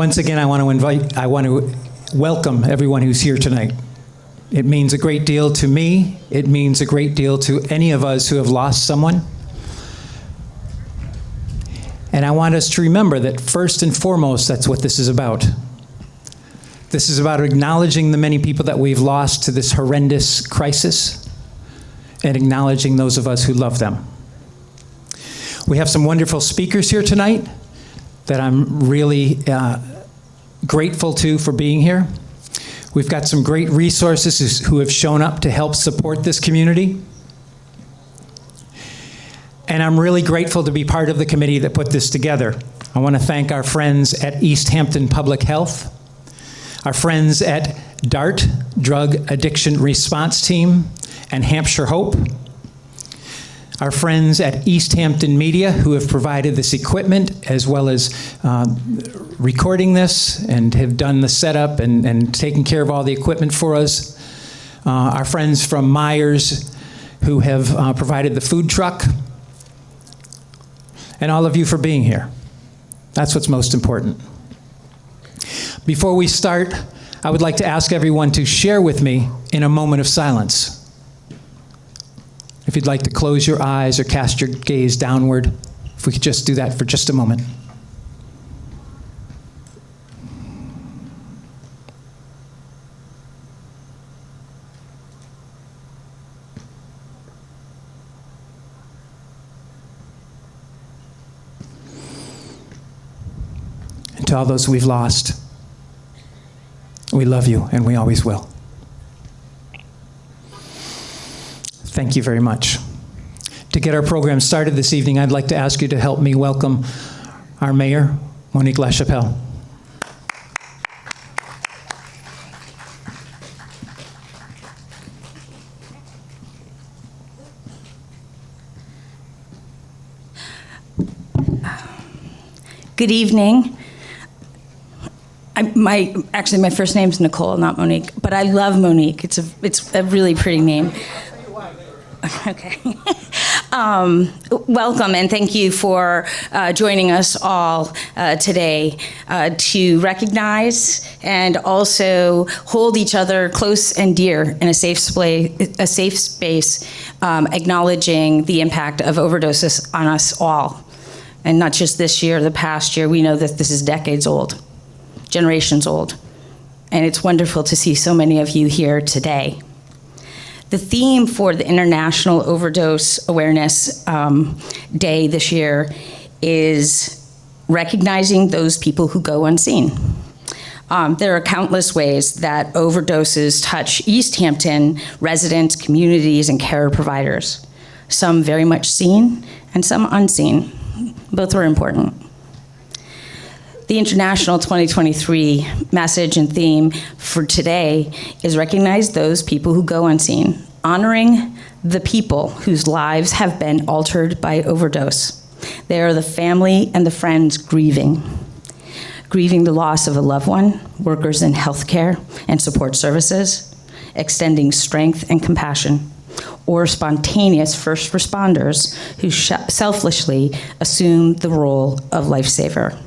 Once again, I want to welcome everyone who's here tonight. It means a great deal to me. It means a great deal to any of us who have lost someone. And I want us to remember that first and foremost, that's what this is about. This is about acknowledging the many people that we've lost to this horrendous crisis and acknowledging those of us who love them. We have some wonderful speakers here tonight that I'm really grateful to for being here. We've got some great resources who have shown up to help support this community. And I'm really grateful to be part of the committee that put this together. I want to thank our friends at Easthampton Public Health, our friends at DART, Drug Addiction Response Team, and Hampshire Hope, our friends at Easthampton Media, who have provided this equipment as well as recording this and have done the setup and taken care of all the equipment for us. Our friends from Myers, who have provided the food truck. And all of you for being here. That's what's most important. Before we start, I would like to ask everyone to share with me in a moment of silence. If you'd like to close your eyes or cast your gaze downward, if we could just do that for just a moment. And to all those we've lost, we love you and we always will. Thank you very much. To get our program started this evening, I'd like to ask you to help me welcome our mayor, Monique LaChapelle. Good evening. Actually, my first name's Nicole, not Monique, but I love Monique. It's a really pretty name. Okay. Welcome and thank you for joining us all today to recognize and also hold each other close and dear in a safe space, acknowledging the impact of overdoses on us all. And not just this year, the past year. We know that this is decades old, generations old. And it's wonderful to see so many of you here today. The theme for the International Overdose Awareness Day this year is recognizing those people who go unseen. There are countless ways that overdoses touch Easthampton residents, communities, and care providers. Some very much seen and some unseen. Both are important. The International 2023 message and theme for today is recognize those people who go unseen, honoring the people whose lives have been altered by overdose. They are the family and the friends grieving the loss of a loved one, workers in healthcare and support services, extending strength and compassion, or spontaneous first responders who selflessly assume the role of lifesaver.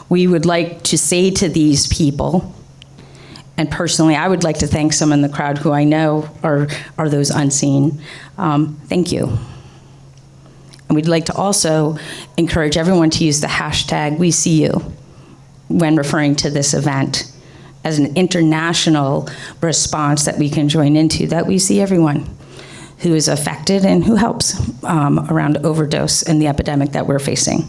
We would like to say to these people, and personally, I would like to thank some in the crowd who I know are those unseen. Thank you. And we'd like to also encourage everyone to use the hashtag #WeSeeYou when referring to this event as an international response that we can join into, that we see everyone who is affected and who helps around overdose and the epidemic that we're facing.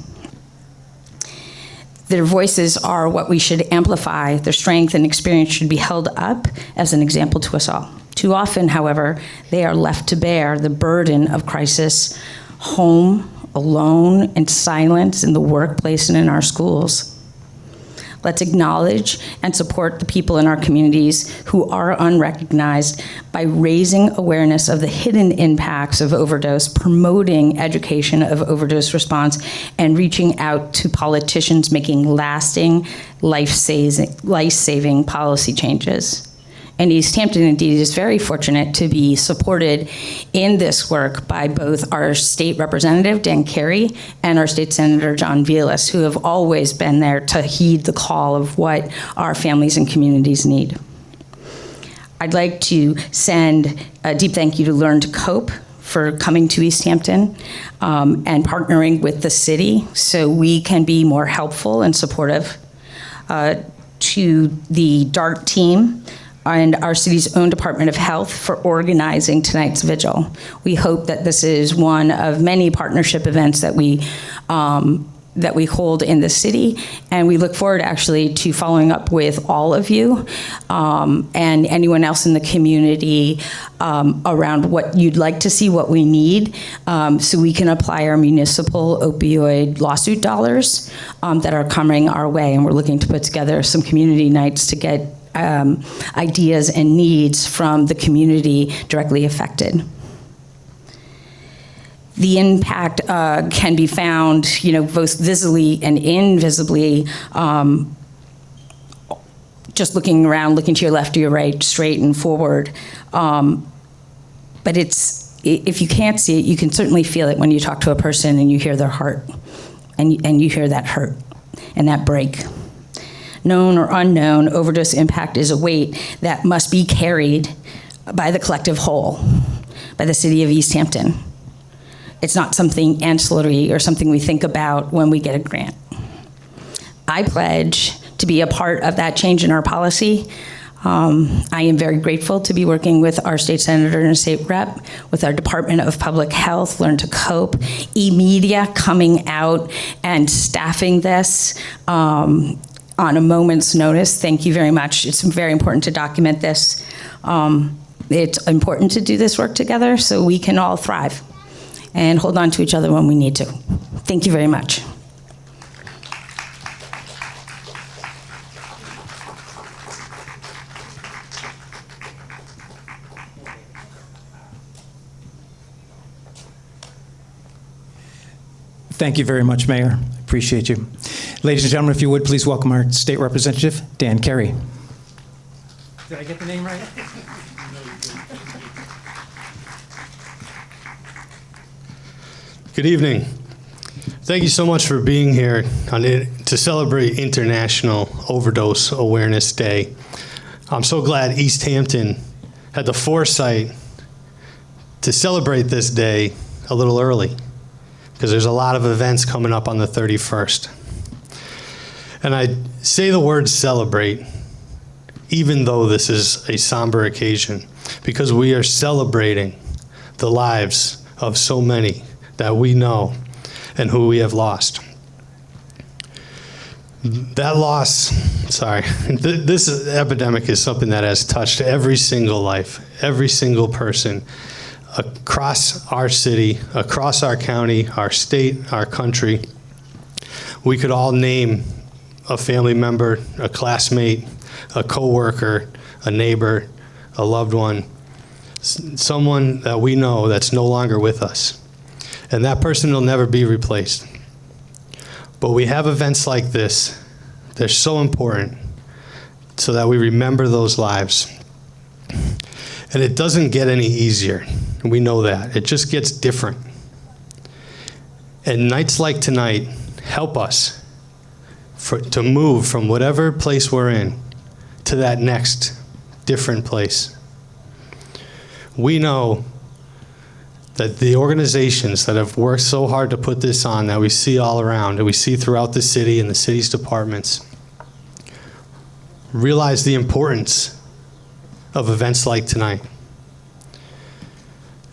Their voices are what we should amplify. Their strength and experience should be held up as an example to us all. Too often, however, they are left to bear the burden of crisis, home, alone, in silence, in the workplace, and in our schools. Let's acknowledge and support the people in our communities who are unrecognized by raising awareness of the hidden impacts of overdose, promoting education of overdose response, and reaching out to politicians making lasting, life-saving policy changes. And Easthampton, indeed, is very fortunate to be supported in this work by both our state representative, Dan Carey, and our state senator, John Velas, who have always been there to heed the call of what our families and communities need. I'd like to send a deep thank you to Learn to Cope for coming to Easthampton and partnering with the city so we can be more helpful and supportive. To the DART team and our city's own Department of Health for organizing tonight's vigil. We hope that this is one of many partnership events that we hold in the city, and we look forward actually to following up with all of you and anyone else in the community around what you'd like to see, what we need, so we can apply our municipal opioid lawsuit dollars that are coming our way. And we're looking to put together some community nights to get ideas and needs from the community directly affected. The impact can be found, both visibly and invisibly, just looking around, looking to your left or your right, straight and forward. But if you can't see it, you can certainly feel it when you talk to a person and you hear their heart, and you hear that hurt and that break. Known or unknown, overdose impact is a weight that must be carried by the collective whole, by the city of Easthampton. It's not something ancillary or something we think about when we get a grant. I pledge to be a part of that change in our policy. I am very grateful to be working with our state senator and state rep, with our Department of Public Health, Learn to Cope, eMedia coming out and staffing this on a moment's notice. Thank you very much. It's very important to document this. It's important to do this work together so we can all thrive and hold on to each other when we need to. Thank you very much. Thank you very much, Mayor. Appreciate you. Ladies and gentlemen, if you would, please welcome our state representative, Dan Carey. Did I get the name right? Good evening. Thank you so much for being here to celebrate International Overdose Awareness Day. I'm so glad Easthampton had the foresight to celebrate this day a little early, because there's a lot of events coming up on the 31st. And I say the word celebrate, even though this is a somber occasion, because we are celebrating the lives of so many that we know and who we have lost. That loss, this epidemic is something that has touched every single life, every single person across our city, across our county, our state, our country. We could all name a family member, a classmate, a coworker, a neighbor, a loved one, someone that we know that's no longer with us. And that person will never be replaced. But we have events like this. They're so important so that we remember those lives. And it doesn't get any easier. We know that. It just gets different. And nights like tonight help us to move from whatever place we're in to that next different place. We know that the organizations that have worked so hard to put this on, that we see all around, that we see throughout the city and the city's departments, realize the importance of events like tonight.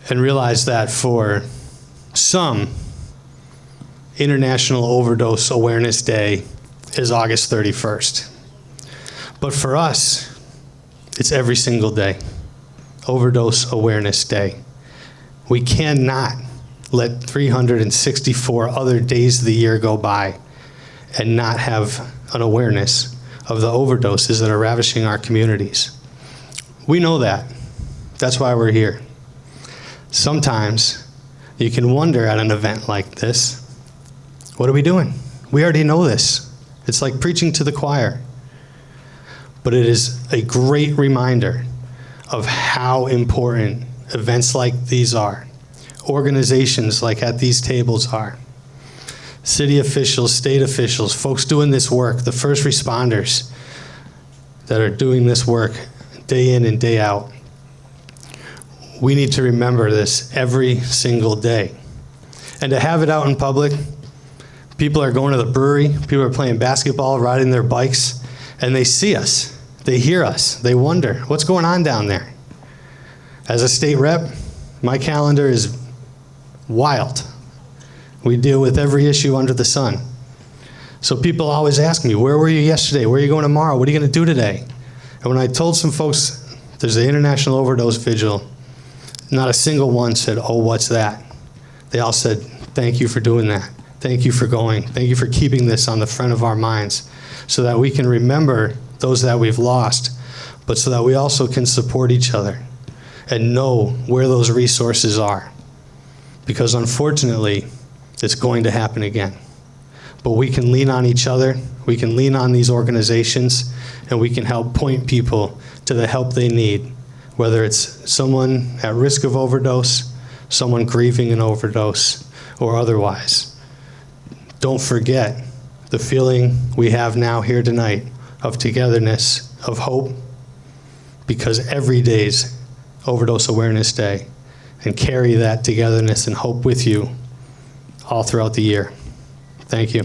And realize that for some, International Overdose Awareness Day is August 31st. But for us, it's every single day, Overdose Awareness Day. We cannot let 364 other days of the year go by and not have an awareness of the overdoses that are ravishing our communities. We know that. That's why we're here. Sometimes you can wonder at an event like this, what are we doing? We already know this. It's like preaching to the choir. But it is a great reminder of how important events like these are, organizations like at these tables are. City officials, state officials, folks doing this work, the first responders that are doing this work day in and day out. We need to remember this every single day. And to have it out in public, people are going to the brewery, people are playing basketball, riding their bikes, and they see us, they hear us, they wonder, what's going on down there? As a state rep, my calendar is wild. We deal with every issue under the sun. So people always ask me, where were you yesterday? Where are you going tomorrow? What are you going to do today? And when I told some folks there's the International Overdose Vigil, not a single one said, oh, what's that? They all said, thank you for doing that. Thank you for going. Thank you for keeping this on the front of our minds so that we can remember those that we've lost, but so that we also can support each other and know where those resources are. Because unfortunately, it's going to happen again. But we can lean on each other, we can lean on these organizations, and we can help point people to the help they need, whether it's someone at risk of overdose, someone grieving an overdose, or otherwise. Don't forget the feeling we have now here tonight of togetherness, of hope, because every day's Overdose Awareness Day, and carry that togetherness and hope with you all throughout the year. Thank you.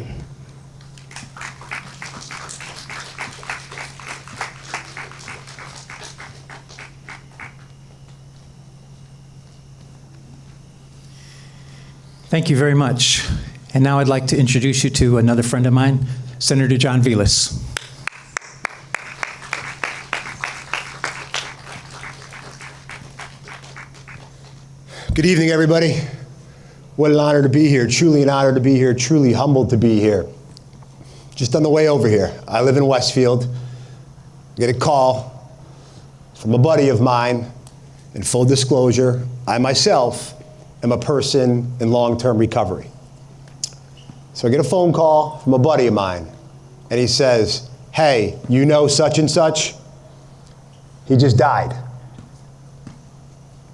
Thank you very much. And now I'd like to introduce you to another friend of mine, Senator John Velas. Good evening, everybody. What an honor to be here. Truly an honor to be here. Truly humbled to be here. Just on the way over here, I live in Westfield. I get a call from a buddy of mine. In full disclosure, I myself am a person in long-term recovery. So I get a phone call from a buddy of mine, and he says, hey, you know such and such? He just died.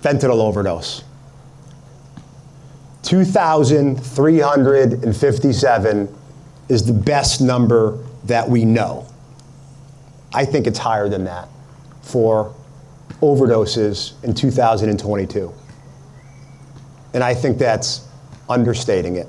Fentanyl overdose. 2,357 is the best number that we know. I think it's higher than that for overdoses in 2022. And I think that's understating it.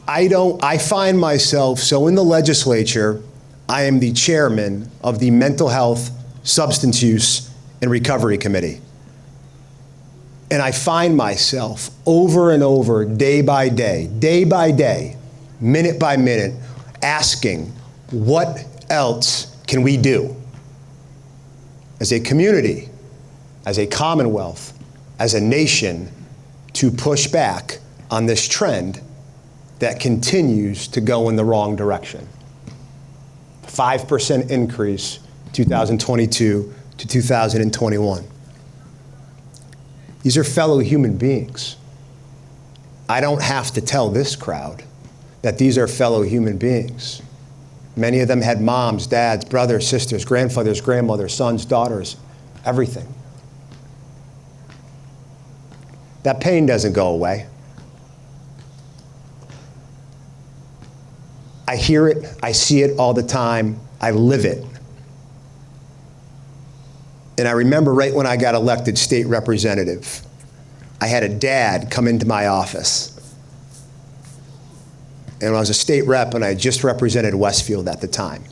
I find myself, so in the legislature, I am the chairman of the Mental Health, Substance Use, and Recovery Committee. And I find myself over and over, day by day, minute by minute, asking, what else can we do as a community, as a commonwealth, as a nation, to push back on this trend that continues to go in the wrong direction? 5% increase, 2022 to 2021. These are fellow human beings. I don't have to tell this crowd that these are fellow human beings. Many of them had moms, dads, brothers, sisters, grandfathers, grandmothers, sons, daughters, everything. That pain doesn't go away. I hear it, I see it all the time, I live it. And I remember right when I got elected state representative, I had a dad come into my office. And I was a state rep and I just represented Westfield at the time.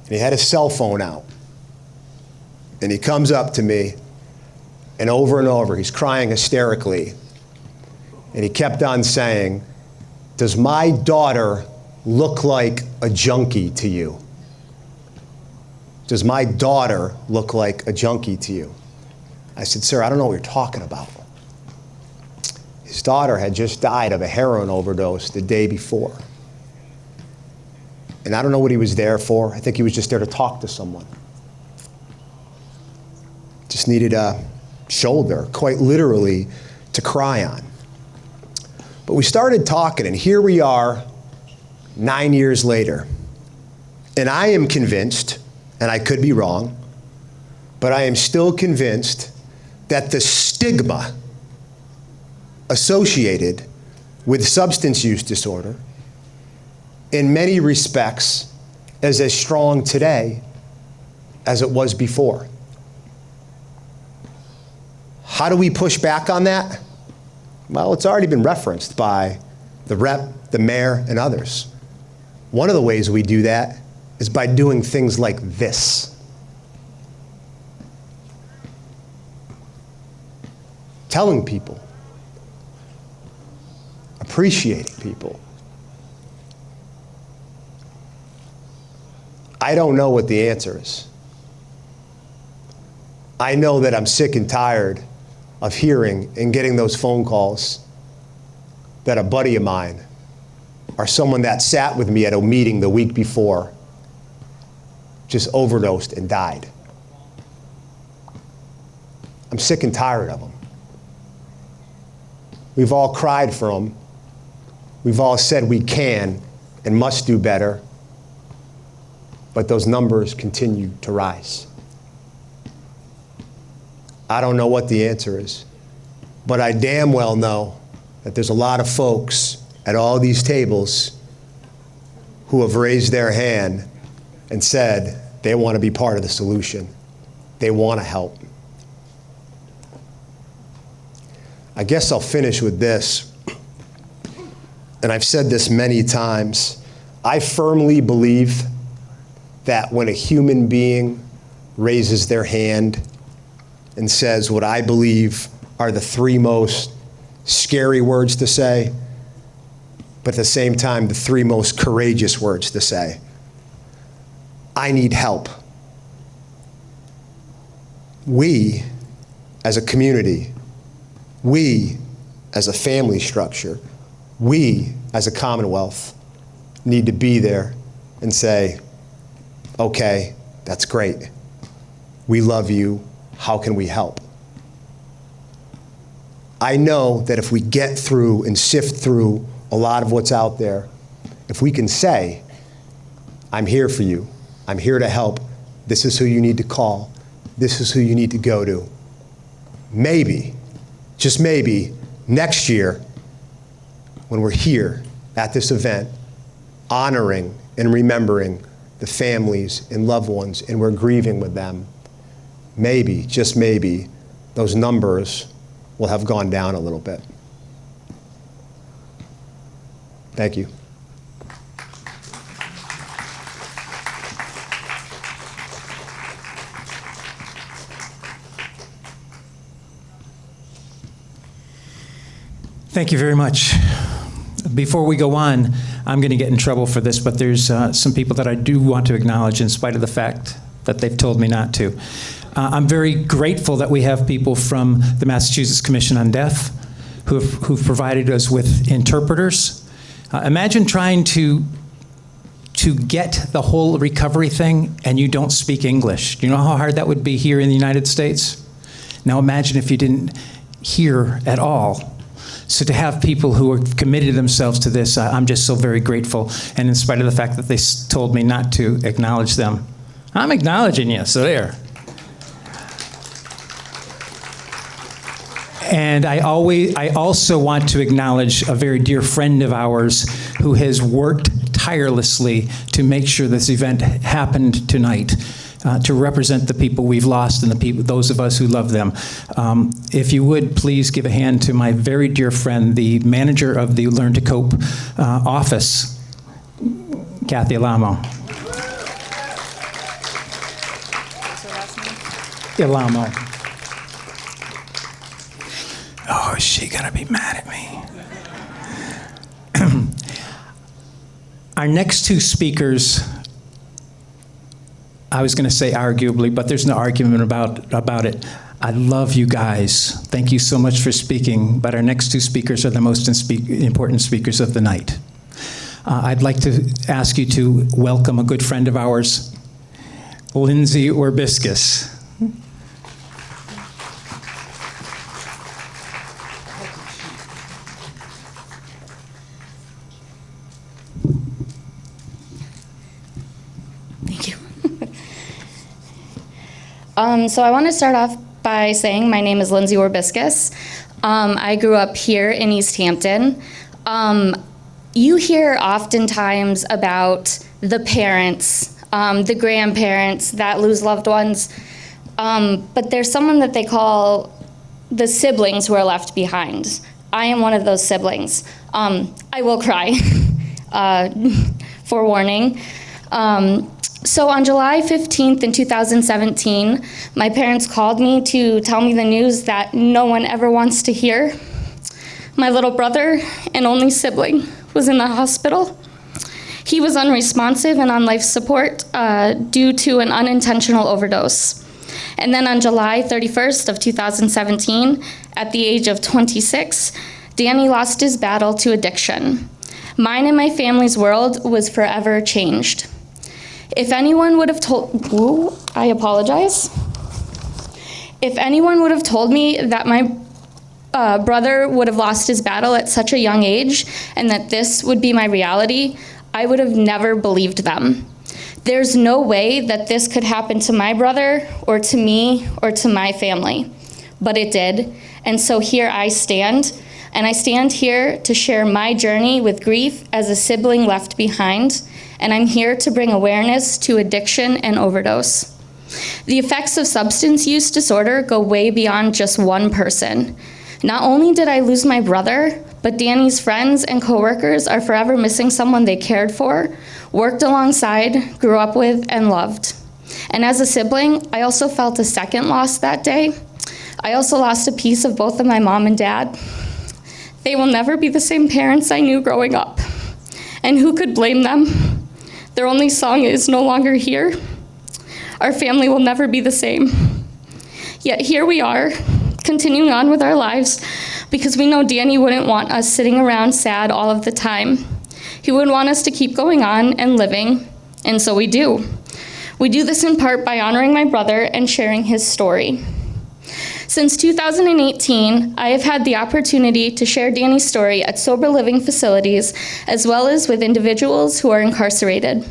And he had his cell phone out. And he comes up to me and over, he's crying hysterically. And he kept on saying, does my daughter look like a junkie to you? Does my daughter look like a junkie to you? I said, sir, I don't know what you're talking about. His daughter had just died of a heroin overdose the day before. And I don't know what he was there for. I think he was just there to talk to someone. Just needed a shoulder, quite literally, to cry on. But we started talking, and here we are 9 years later. And I am convinced, and I could be wrong, but I am still convinced that the stigma associated with substance use disorder in many respects is as strong today as it was before. How do we push back on that? Well, it's already been referenced by the rep, the mayor, and others. One of the ways we do that is by doing things like this. Telling people, appreciating people. I don't know what the answer is. I know that I'm sick and tired of hearing and getting those phone calls that a buddy of mine or someone that sat with me at a meeting the week before just overdosed and died. I'm sick and tired of them. We've all cried for them. We've all said we can and must do better, but those numbers continue to rise. I don't know what the answer is, but I damn well know that there's a lot of folks at all these tables who have raised their hand and said they want to be part of the solution. They want to help. I guess I'll finish with this, and I've said this many times. I firmly believe that when a human being raises their hand and says what I believe are the three most scary words to say, but at the same time, the three most courageous words to say. I need help. We, as a community, we, as a family structure, we, as a Commonwealth, need to be there and say, okay, that's great. We love you. How can we help? I know that if we get through and sift through a lot of what's out there, if we can say, I'm here for you, I'm here to help, this is who you need to call, this is who you need to go to, maybe, just maybe, next year, when we're here at this event, honoring and remembering the families and loved ones, and we're grieving with them, maybe, just maybe, those numbers will have gone down a little bit. Thank you. Thank you very much. Before we go on, I'm going to get in trouble for this, but there's some people that I do want to acknowledge in spite of the fact that they've told me not to. I'm very grateful that we have people from the Massachusetts Commission on Deaf who've provided us with interpreters. Imagine trying to get the whole recovery thing and you don't speak English. Do you know how hard that would be here in the United States? Now imagine if you didn't hear at all. So to have people who are committed themselves to this, I'm just so very grateful. And in spite of the fact that they told me not to acknowledge them, I'm acknowledging you, so there. And I also want to acknowledge a very dear friend of ours who has worked tirelessly to make sure this event happened tonight, to represent the people we've lost and the people, those of us who love them. If you would, please give a hand to my very dear friend, the manager of the Learn to Cope office, Kathy Alamo. Alamo. Oh, is she gonna be mad at me? Our next two speakers, I was gonna say arguably, but there's no argument about it. I love you guys. Thank you so much for speaking, but our next two speakers are the most important speakers of the night. I'd like to ask you to welcome a good friend of ours, Lindsay Orbiscus. So I want to start off by saying my name is Lindsay Orbiscus. I grew up here in Easthampton. You hear oftentimes about the parents, the grandparents that lose loved ones, but there's someone that they call the siblings who are left behind. I am one of those siblings. I will cry, forewarning. So on July 15th in 2017, my parents called me to tell me the news that no one ever wants to hear. My little brother and only sibling was in the hospital. He was unresponsive and on life support due to an unintentional overdose. And then on July 31st of 2017, at the age of 26, Danny lost his battle to addiction. Mine and my family's world was forever changed. If anyone would have told, I apologize. If anyone would have told me that my brother would have lost his battle at such a young age and that this would be my reality, I would have never believed them. There's no way that this could happen to my brother or to me or to my family, but it did. And so here I stand, and I stand here to share my journey with grief as a sibling left behind. And I'm here to bring awareness to addiction and overdose. The effects of substance use disorder go way beyond just one person. Not only did I lose my brother, but Danny's friends and coworkers are forever missing someone they cared for, worked alongside, grew up with, and loved. And as a sibling, I also felt a second loss that day. I also lost a piece of both of my mom and dad. They will never be the same parents I knew growing up. And who could blame them? Their only song is no longer here. Our family will never be the same. Yet here we are, continuing on with our lives, because we know Danny wouldn't want us sitting around sad all of the time. He would want us to keep going on and living, and so we do. We do this in part by honoring my brother and sharing his story. Since 2018, I have had the opportunity to share Danny's story at sober living facilities, as well as with individuals who are incarcerated.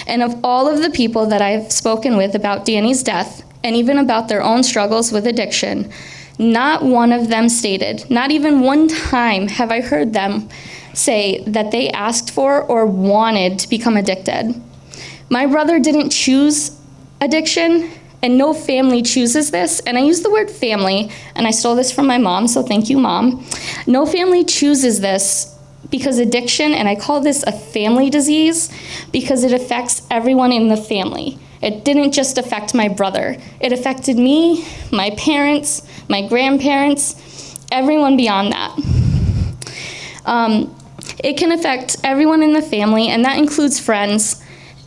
And of all of the people that I've spoken with about Danny's death, and even about their own struggles with addiction, not one of them stated, not even one time have I heard them say that they asked for or wanted to become addicted. My brother didn't choose addiction, and no family chooses this. And I use the word family, and I stole this from my mom, so thank you, Mom. No family chooses this because addiction, and I call this a family disease, because it affects everyone in the family. It didn't just affect my brother. It affected me, my parents, my grandparents, everyone beyond that. It can affect everyone in the family, and that includes friends.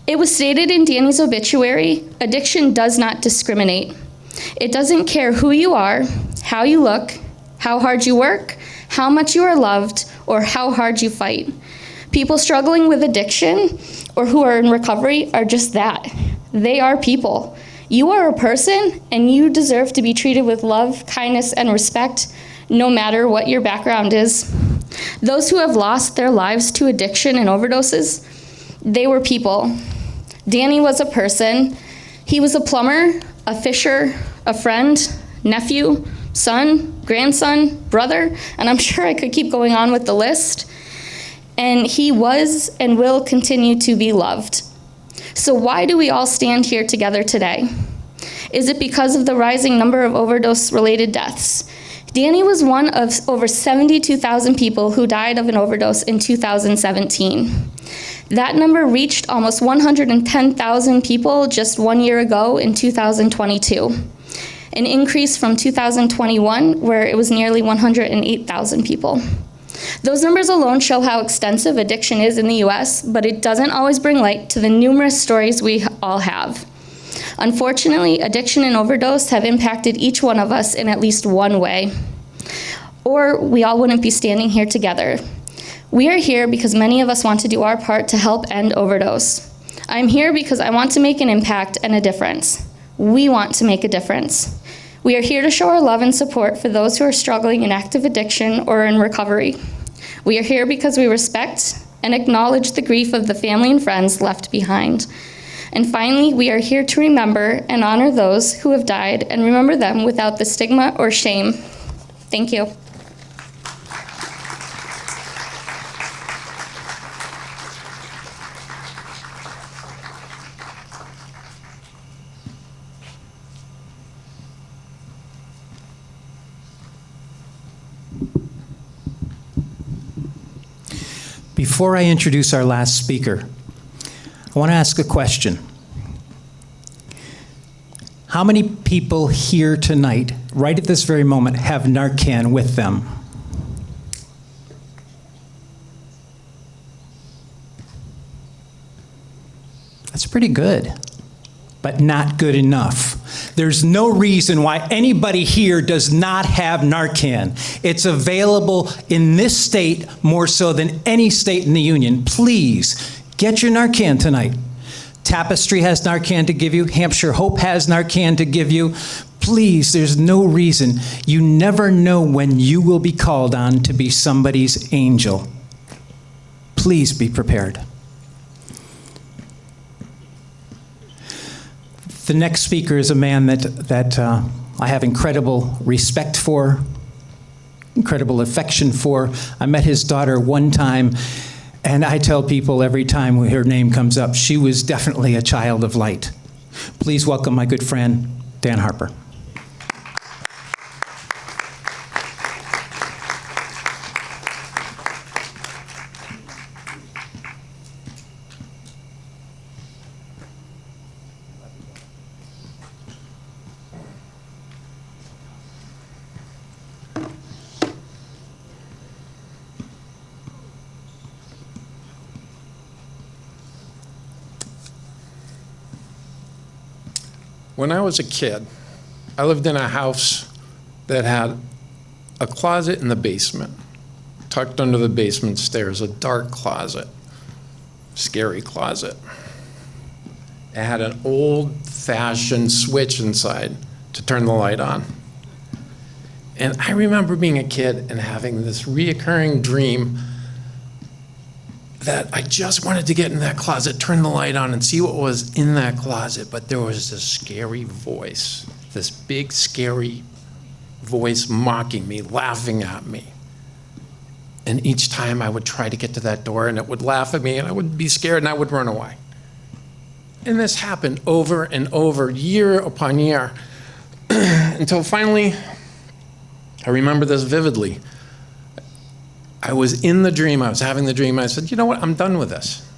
It was stated in Danny's obituary, addiction does not discriminate. It doesn't care who you are, how you look, how hard you work, how much you are loved, or how hard you fight. People struggling with addiction or who are in recovery are just that. They are people. You are a person, and you deserve to be treated with love, kindness, and respect, no matter what your background is. Those who have lost their lives to addiction and overdoses, they were people. Danny was a person. He was a plumber, a fisher, a friend, nephew, son, grandson, brother, and I'm sure I could keep going on with the list. And he was and will continue to be loved. So why do we all stand here together today? Is it because of the rising number of overdose-related deaths? Danny was one of over 72,000 people who died of an overdose in 2017. That number reached almost 110,000 people just 1 year ago in 2022, an increase from 2021, where it was nearly 108,000 people. Those numbers alone show how extensive addiction is in the US, but it doesn't always bring light to the numerous stories we all have. Unfortunately, addiction and overdose have impacted each one of us in at least one way, or we all wouldn't be standing here together. We are here because many of us want to do our part to help end overdose. I'm here because I want to make an impact and a difference. We want to make a difference. We are here to show our love and support for those who are struggling in active addiction or in recovery. We are here because we respect and acknowledge the grief of the family and friends left behind. And finally, we are here to remember and honor those who have died and remember them without the stigma or shame. Thank you. Before I introduce our last speaker, I want to ask a question. How many people here tonight, right at this very moment, have Narcan with them? That's pretty good, but not good enough. There's no reason why anybody here does not have Narcan. It's available in this state more so than any state in the union. Please, get your Narcan tonight. Tapestry has Narcan to give you. Hampshire Hope has Narcan to give you. Please, there's no reason. You never know when you will be called on to be somebody's angel. Please be prepared. The next speaker is a man that I have incredible respect for, incredible affection for. I met his daughter one time, and I tell people every time her name comes up, she was definitely a child of light. Please welcome my good friend, Dan Harper. When I was a kid, I lived in a house that had a closet in the basement, tucked under the basement stairs, a dark closet, scary closet. It had an old-fashioned switch inside to turn the light on. And I remember being a kid and having this reoccurring dream that I just wanted to get in that closet, turn the light on, and see what was in that closet. But there was this scary voice, this big, scary voice mocking me, laughing at me. And each time I would try to get to that door, and it would laugh at me, and I would be scared, and I would run away. And this happened over and over, year upon year, until finally, I remember this vividly. I was in the dream, I was having the dream, and I said, you know what, I'm done with this.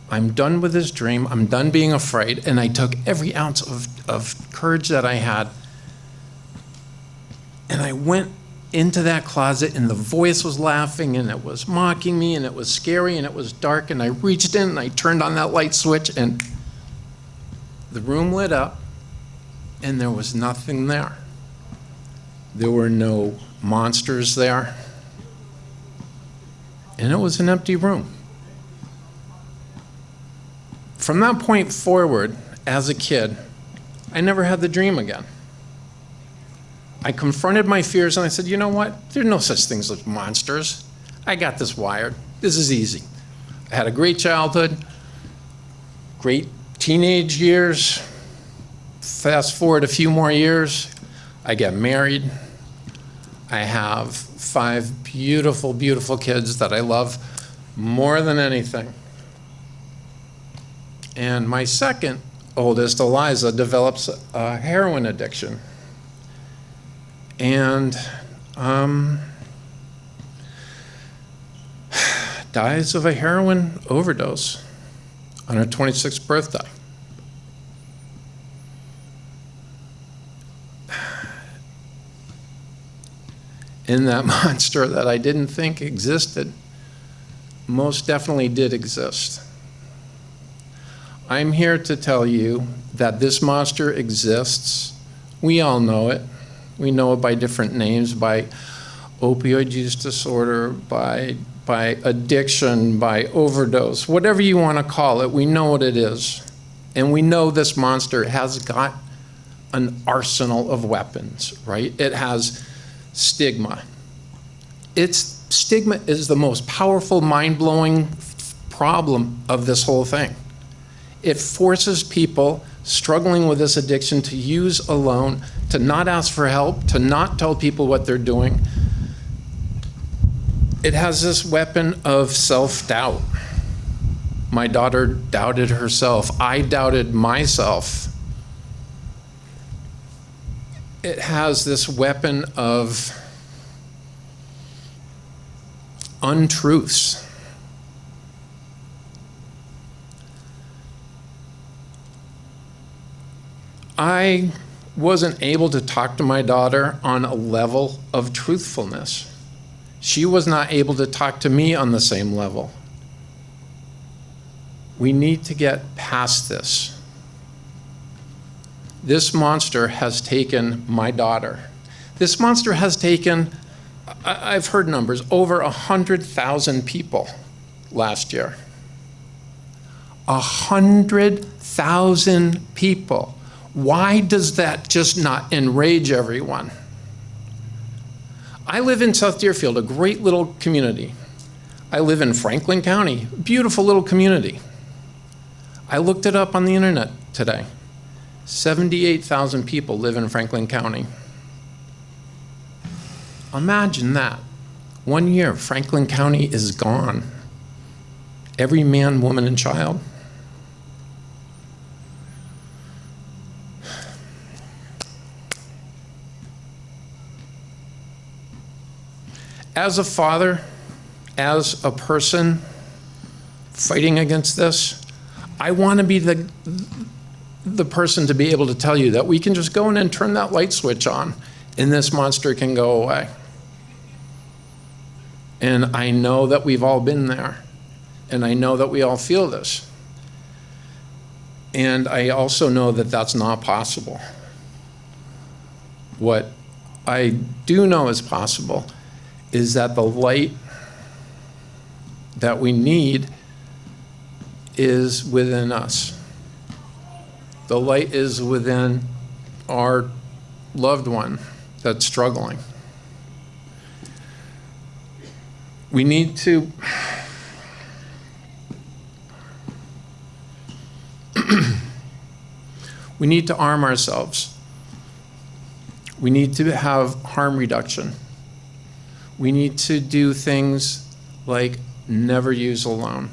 I'm done with this dream, I'm done being afraid, and I took every ounce of courage that I had, and I went into that closet, and the voice was laughing, and it was mocking me, and it was scary, and it was dark, and I reached in, and I turned on that light switch, and the room lit up, and there was nothing there. There were no monsters there. And it was an empty room. From that point forward, as a kid, I never had the dream again. I confronted my fears and I said, you know what? There are no such things as monsters. I got this wired. This is easy. I had a great childhood, great teenage years. Fast forward a few more years, I get married. I have 5 beautiful, beautiful kids that I love more than anything. And my second oldest, Eliza, develops a heroin addiction. And dies of a heroin overdose on her 26th birthday. In that monster that I didn't think existed, most definitely did exist. I'm here to tell you that this monster exists. We all know it. We know it by different names, by opioid use disorder, by addiction, by overdose, whatever you want to call it, we know what it is. And we know this monster has got an arsenal of weapons, right? It has stigma. Stigma is the most powerful, mind-blowing problem of this whole thing. It forces people struggling with this addiction to use alone, to not ask for help, to not tell people what they're doing. It has this weapon of self-doubt. My daughter doubted herself. I doubted myself. It has this weapon of untruths. I wasn't able to talk to my daughter on a level of truthfulness. She was not able to talk to me on the same level. We need to get past this. This monster has taken my daughter. This monster has taken, I've heard numbers, over 100,000 people last year. 100,000 people. Why does that just not enrage everyone? I live in South Deerfield, a great little community. I live in Franklin County, beautiful little community. I looked it up on the internet today. 78,000 people live in Franklin County. Imagine that. 1 year, Franklin County is gone. Every man, woman, and child. As a father, as a person fighting against this, I want to be the person to be able to tell you that we can just go in and turn that light switch on and this monster can go away. And I know that we've all been there. And I know that we all feel this. And I also know that that's not possible. What I do know is possible is that the light that we need is within us. The light is within our loved one that's struggling. We need to we need to arm ourselves. We need to have harm reduction. We need to do things like never use alone.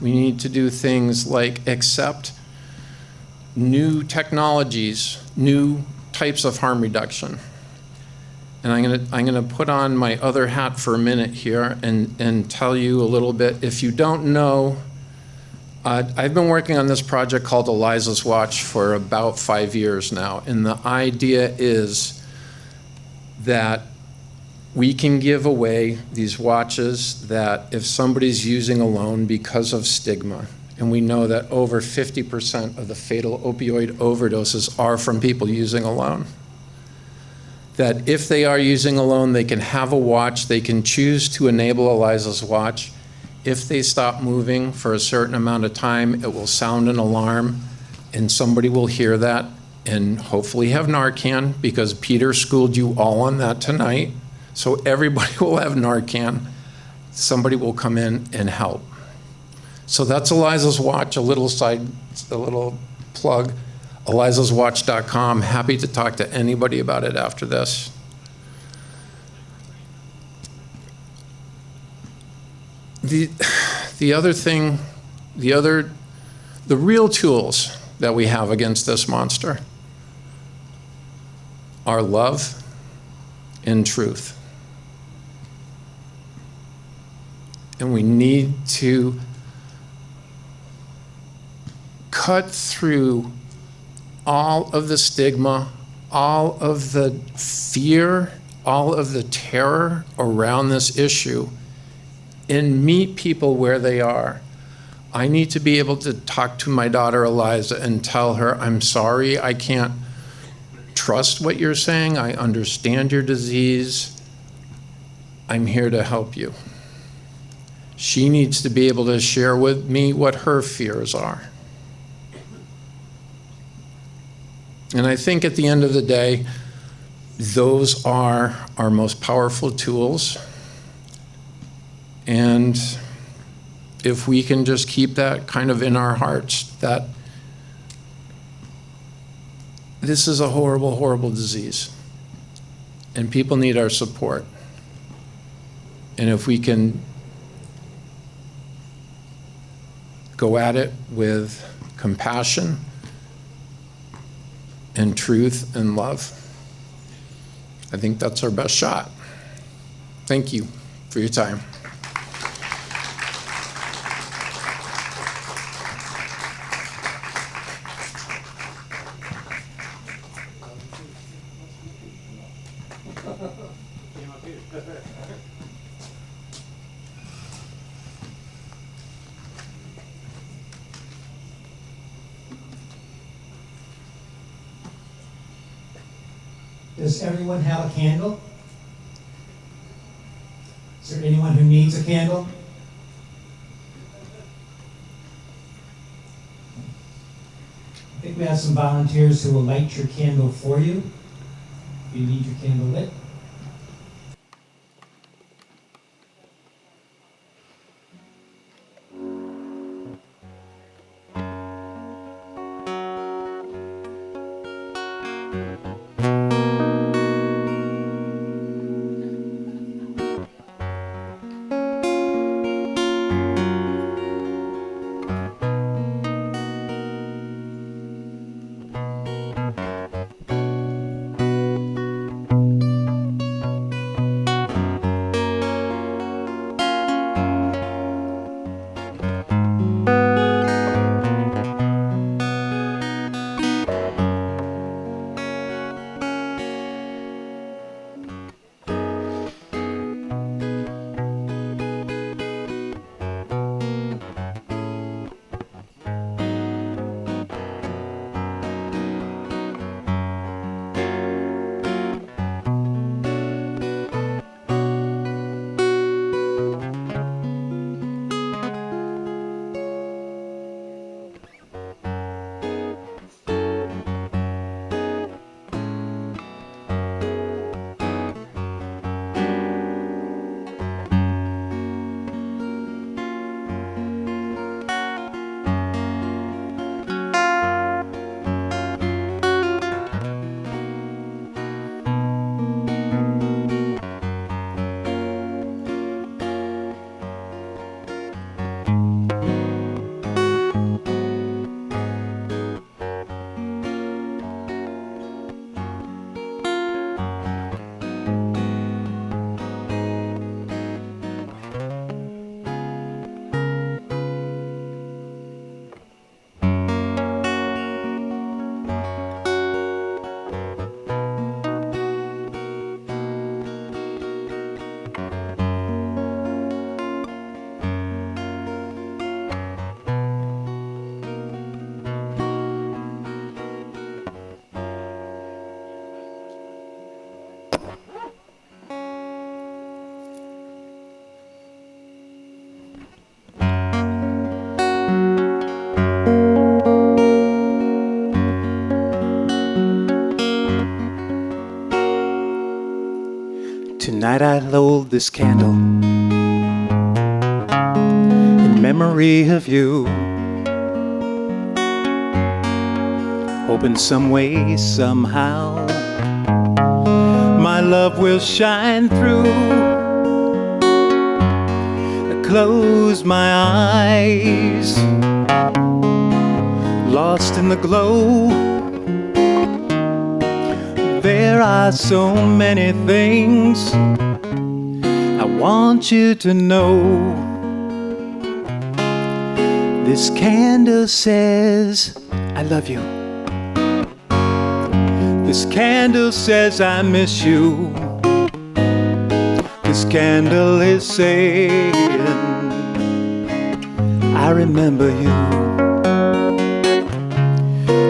We need to do things like accept new technologies, new types of harm reduction. And I'm gonna put on my other hat for a minute here and tell you a little bit. If you don't know, I've been working on this project called Eliza's Watch for about 5 years now. And the idea is that we can give away these watches that if somebody's using alone because of stigma, and we know that over 50% of the fatal opioid overdoses are from people using alone, that if they are using alone, they can have a watch, they can choose to enable Eliza's Watch. If they stop moving for a certain amount of time, it will sound an alarm, and somebody will hear that and hopefully have Narcan, because Peter schooled you all on that tonight. So everybody will have Narcan. Somebody will come in and help. So that's Eliza's Watch, a little plug, elizaswatch.com. Happy to talk to anybody about it after this. The other thing, the real tools that we have against this monster are love and truth. And we need to cut through all of the stigma, all of the fear, all of the terror around this issue, and meet people where they are. I need to be able to talk to my daughter Eliza and tell her, I'm sorry, I can't trust what you're saying. I understand your disease. I'm here to help you. She needs to be able to share with me what her fears are. And I think at the end of the day, those are our most powerful tools. And if we can just keep that kind of in our hearts, that this is a horrible, horrible disease, and people need our support. And if we can go at it with compassion and truth and love, I think that's our best shot. Thank you for your time. Does everyone have a candle? Is there anyone who needs a candle? I think we have some volunteers who will light your candle for you, if you need your candle lit. Tonight I hold this candle in memory of you, hoping some way, somehow, my love will shine through. I close my eyes, lost in the glow. There are so many things I want you to know. This candle says I love you. This candle says I miss you. This candle is saying I remember you.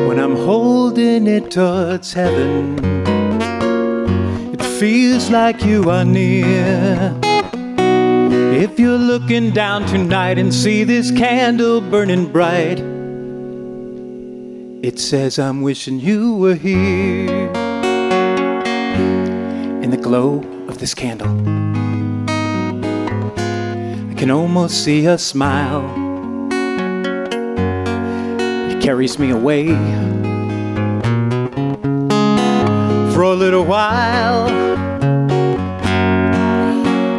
When I'm holding it towards heaven, feels like you are near. If you're looking down tonight and see this candle burning bright, it says I'm wishing you were here. In the glow of this candle, I can almost see her smile. It carries me away for a little while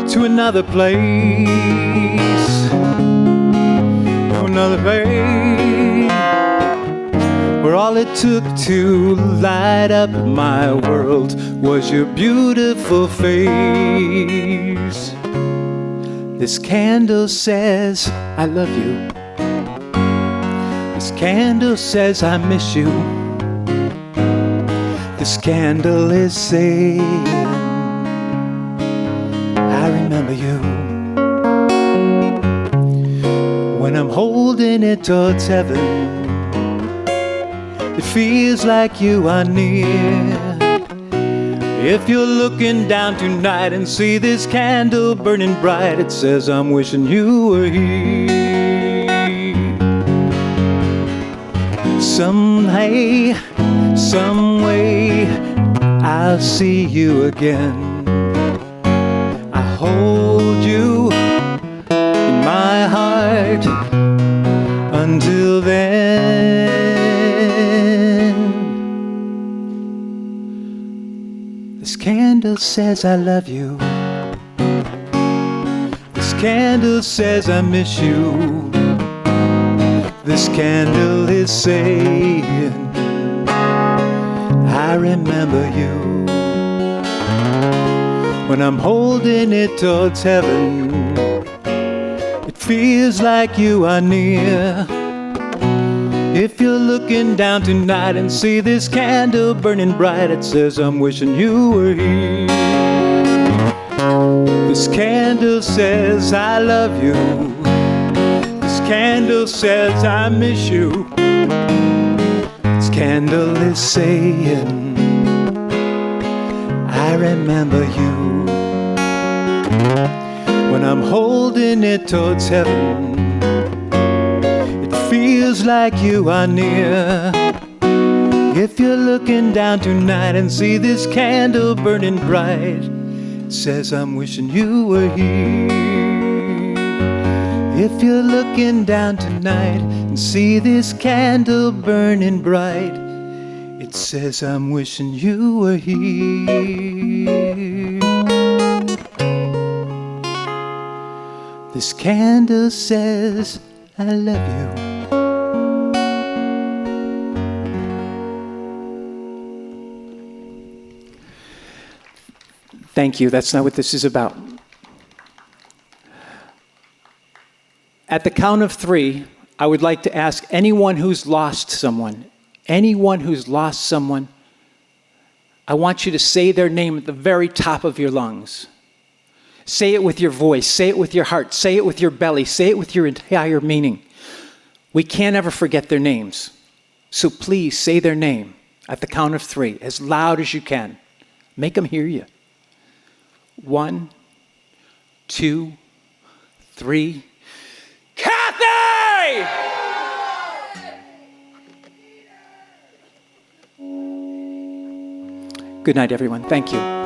to another place, where all it took to light up my world was your beautiful face. This candle says I love you. This candle says I miss you. This candle is saying I remember you. When I'm holding it towards heaven, it feels like you are near. If you're looking down tonight and see this candle burning bright, it says I'm wishing you were here. Someday, some way, I'll see you again. I hold you in my heart until then. This candle says I love you. This candle says I miss you. This candle is saying I remember you. When I'm holding it towards heaven, it feels like you are near. If you're looking down tonight and see this candle burning bright, it says I'm wishing you were here. This candle says I love you. This candle says I miss you. This candle is saying I remember you. When I'm holding it towards heaven, it feels like you are near. If you're looking down tonight and see this candle burning bright, it says I'm wishing you were here. If you're looking down tonight and see this candle burning bright, it says I'm wishing you were here. This candle says I love you. Thank you. That's not what this is about. At the count of 3, I would like to ask anyone who's lost someone, I want you to say their name at the very top of your lungs. Say it with your voice, say it with your heart, say it with your belly, say it with your entire meaning. We can't ever forget their names. So please say their name at the count of 3, as loud as you can. Make them hear you. 1, 2, 3. Kathy! Good night, everyone. Thank you.